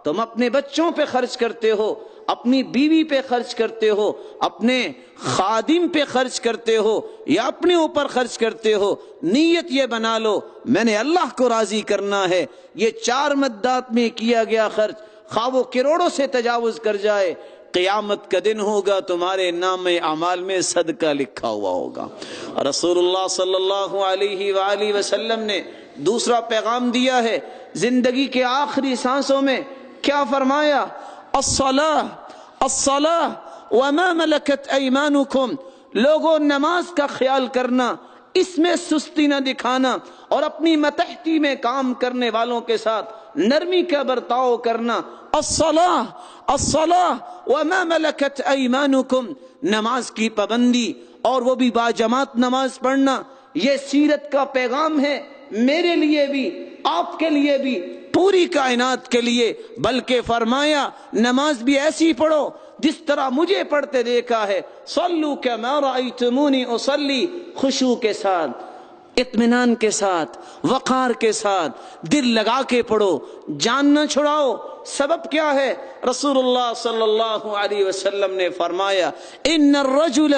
تم اپنے بچوں پہ خرچ کرتے ہو، اپنی بیوی پہ خرچ کرتے ہو، اپنے خادم پہ خرچ کرتے ہو یا اپنے اوپر خرچ کرتے ہو، نیت یہ بنا لو میں نے اللہ کو راضی کرنا ہے۔ یہ 4 مدات میں کیا گیا خرچ خواہ وہ کروڑوں سے تجاوز کر جائے، قیامت کا دن ہوگا تمہارے نام اعمال میں صدقہ لکھا ہوا ہوگا۔ رسول اللہ صلی اللہ علیہ وآلہ وسلم نے دوسرا پیغام دیا ہے زندگی کے آخری سانسوں میں، کیا فرمایا؟ الصلاة وما ملکت ایمانکم، لوگوں نماز کا خیال کرنا، اس میں سستی نہ دکھانا اور اپنی متحتی میں کام کرنے والوں کے ساتھ نرمی کا برتاؤ کرنا۔ الصلاة وما ملکت ایمانکم، نماز کی پابندی اور وہ بھی باجماعت نماز پڑھنا، یہ سیرت کا پیغام ہے میرے لیے بھی، آپ کے لیے بھی، پوری کائنات کے لیے۔ بلکہ فرمایا نماز بھی ایسی پڑھو جس طرح مجھے پڑھتے دیکھا ہے، صلو کما رأیتمونی اصلی، خشوع کے ساتھ، اطمینان کے ساتھ، وقار کے ساتھ، دل لگا کے پڑھو، جان نہ چھڑاؤ۔ سبب کیا ہے؟ رسول اللہ صلی اللہ علیہ وسلم نے فرمایا ان الرجل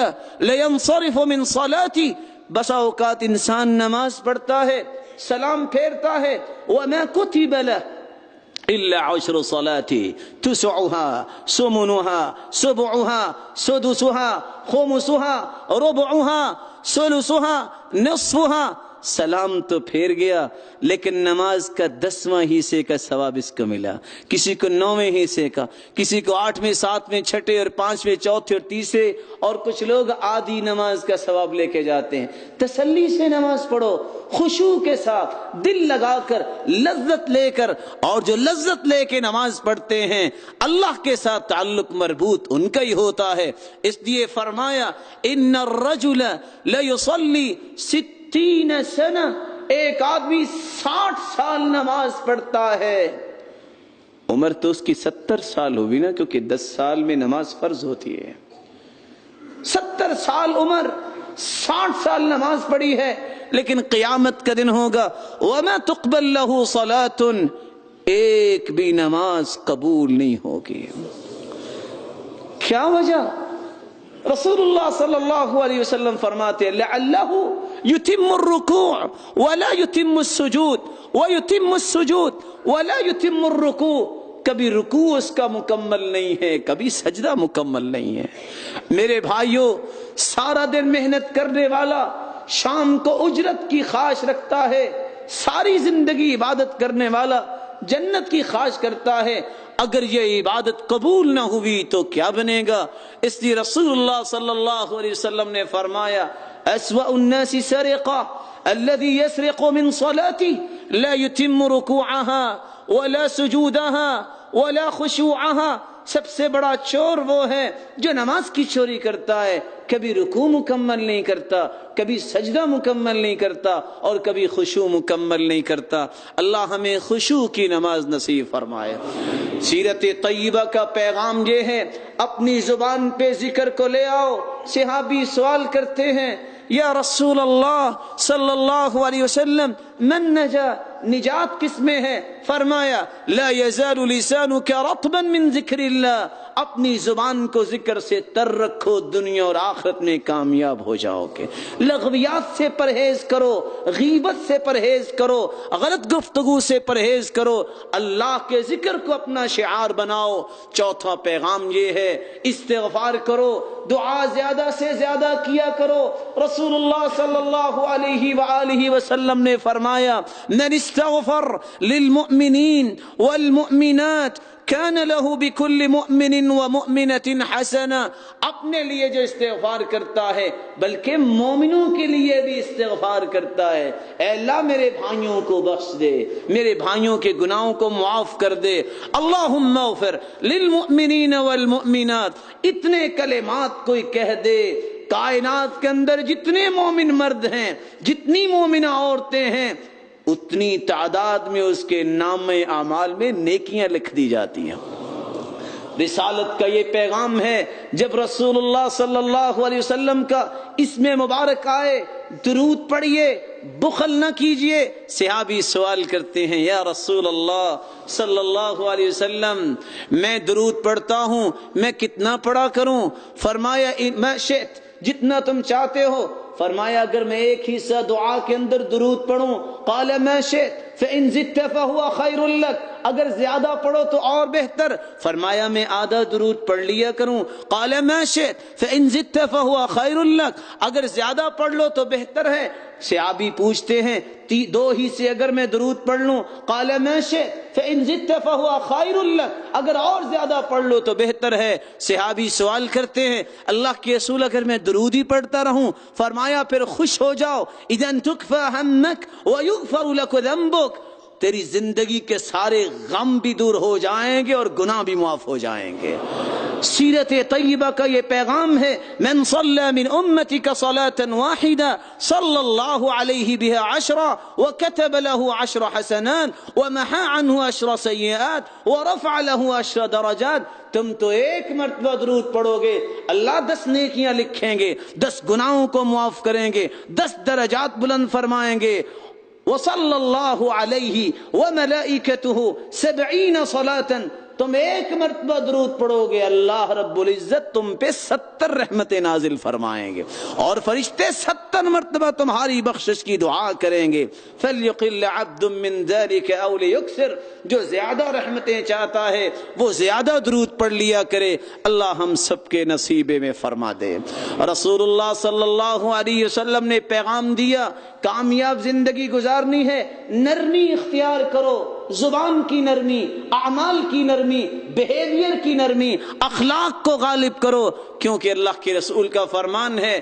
لینصرف من صلاتی، بسا اوقات انسان نماز پڑھتا ہے، سلام پھیرتا ہے، وما کتب له إلا 10 صلاة 9 ثمنها 7 سدسها 5 ربعها 3 نصفها، سلام تو پھیر گیا لیکن نماز کا 10واں حصے کا ثواب اس کو ملا، کسی کو 9ویں حصے کا، کسی کو 8ویں 7ویں 6ٹھے اور 5ویں 4تھے اور 30، اور کچھ لوگ آدھی نماز کا ثواب لے کے جاتے ہیں۔ تسلی سے نماز پڑھو، خشوع کے ساتھ، دل لگا کر، لذت لے کر، اور جو لذت لے کے نماز پڑھتے ہیں اللہ کے ساتھ تعلق مربوط ان کا ہی ہوتا ہے۔ اس لیے فرمایا ان الرجل لیصلی 60 سنہ، ایک آدمی 60 سال نماز پڑھتا ہے، عمر تو اس کی 70 سال ہوگی نا، کیونکہ 10 سال میں نماز فرض ہوتی ہے۔ 70 سال عمر، 60 سال نماز پڑھی ہے، لیکن قیامت کا دن ہوگا وَمَا تُقْبَلْ لَهُ صَلَاةٌ، ایک بھی نماز قبول نہیں ہوگی۔ کیا وجہ؟ رسول اللہ صلی اللہ علیہ وسلم فرماتے لَعَلَّهُ يُتِمُّ الرُّكُوعَ وَلَا يُتِمُّ السُّجُودَ وَيُتِمُّ السُّجُودَ وَلَا يُتِمُّ الرُّكُوعَ، کبھی رکوع اس کا مکمل نہیں ہے، کبھی سجدہ مکمل نہیں ہے۔ میرے بھائیوں، سارا دن محنت کرنے والا شام کو اجرت کی خواہش رکھتا ہے، ساری زندگی عبادت کرنے والا جنت کی خواہش کرتا ہے، اگر یہ عبادت قبول نہ ہوئی تو کیا بنے گا؟ اس لیے رسول اللہ صلی اللہ علیہ وسلم نے فرمایا اسوأ الناس سرقہ الذي يسرق من صلاته لا يتم ركوعها ولا سجودها ولا خشوعها، سب سے بڑا چور وہ ہے جو نماز کی چوری کرتا ہے، کبھی رکوع مکمل نہیں کرتا، کبھی سجدہ مکمل نہیں کرتا اور کبھی خشوع مکمل نہیں کرتا۔ اللہ ہمیں خشوع کی نماز نصیب فرمائے۔ سیرت طیبہ کا پیغام یہ ہے اپنی زبان پہ ذکر کو لے آؤ۔ صحابی سوال کرتے ہیں یا رسول اللہ صلی اللہ علیہ وسلم من نجا، نجات کس میں ہے؟ فرمایا لا یزال لسانک رطبا من ذکر اللہ، اپنی زبان کو ذکر سے تر رکھو، دنیا اور آخرت میں کامیاب ہو جاؤ گے۔ لغویات سے پرہیز کرو، غیبت سے پرہیز کرو، غلط گفتگو سے پرہیز کرو، اللہ کے ذکر کو اپنا شعار بناؤ۔ چوتھا پیغام یہ ہے استغفار کرو، دعا زیادہ سے زیادہ کیا کرو۔ رسول اللہ صلی اللہ علیہ وآلہ وسلم نے فرمایا من استغفر للمؤمنین والمؤمنات كان له بكل مؤمن ومؤمنة حسنہ، اپنے لیے جو استغفار کرتا ہے بلکہ مومنوں کے لیے بھی استغفار کرتا ہے، اے اللہ میرے بھائیوں کو بخش دے، میرے بھائیوں کے گناہوں کو معاف کر دے، اللہم اغفر للمؤمنین والمؤمنات، اتنے کلمات کوئی کہہ دے، کائنات کے اندر جتنے مومن مرد ہیں، جتنی مومنہ عورتیں ہیں، اتنی تعداد میں اس کے نام اعمال میں نیکیاں لکھ دی جاتی ہیں۔ رسالت کا یہ پیغام ہے، جب رسول اللہ صلی اللہ علیہ وسلم کا اسم مبارک آئے، درود پڑھیے، بخل نہ کیجئے۔ صحابی سوال کرتے ہیں یا رسول اللہ صلی اللہ علیہ وسلم میں درود پڑھتا ہوں، میں کتنا پڑھا کروں؟ فرمایا ما شئت، جتنا تم چاہتے ہو۔ فرمایا اگر میں ایک حصہ دعا کے اندر درود پڑھوں، قال ما شئت فإن زدت فهو خير لك، اگر زیادہ پڑھو تو اور بہتر۔ فرمایا میں آدھا درود پڑھ لیا کروں، قال ما شئت فإن زدت فهو خير لك، اگر زیادہ پڑھ لو تو بہتر ہے۔ صحابی پوچھتے ہیں دو ہی سے اگر میں درود پڑھ لوں، قال ما شئت فإن زدت فهو خير لك، اگر اور زیادہ پڑھ لو تو بہتر ہے۔ صحابی سوال کرتے ہیں اللہ کے رسول اگر میں درود ہی پڑھتا رہوں؟ فرمایا پھر خوش ہو جاؤ، اذا تكفى همك ويغفر لك ذنبك، تیری زندگی کے سارے غم بھی دور ہو جائیں گے اور گناہ بھی معاف ہو جائیں گے۔ سیرت طیبہ کا یہ پیغام ہے، من صلی من امتک صلاة واحدہ صلی اللہ علیہ بها 10 وكتب له 10 حسنات ومحى عنه 10 سیئات ورفع له 10 درجات۔ تم تو ایک مرتبہ درود پڑھو گے، اللہ 10 نیکیاں لکھیں گے، 10 گناہوں کو معاف کریں گے، 10 درجات بلند فرمائیں گے۔ وصلی اللہ علیہ وملائکتہ 70 صلاة، تم ایک مرتبہ درود پڑھو گے، اللہ رب العزت تم پہ 70 رحمتیں نازل فرمائیں گے، اور فرشتے 70 مرتبہ تمہاری بخشش کی دعا کریں گے۔ فَلْيُقِلَّ عَبْدٌ مِّن ذَلِكَ أَوْ لِيُكْثِرْ، جو زیادہ رحمتیں چاہتا ہے وہ زیادہ درود پڑھ لیا کرے، اللہ ہم سب کے نصیبے میں فرما دے۔ رسول اللہ صلی اللہ علیہ وسلم نے پیغام دیا، کامیاب زندگی گزارنی ہے نرمی اختیار کرو، زبان کی نرمی، اعمال کی نرمی، بیہیویئر کی نرمی، اخلاق کو غالب کرو، کیونکہ اللہ کے رسول کا فرمان ہے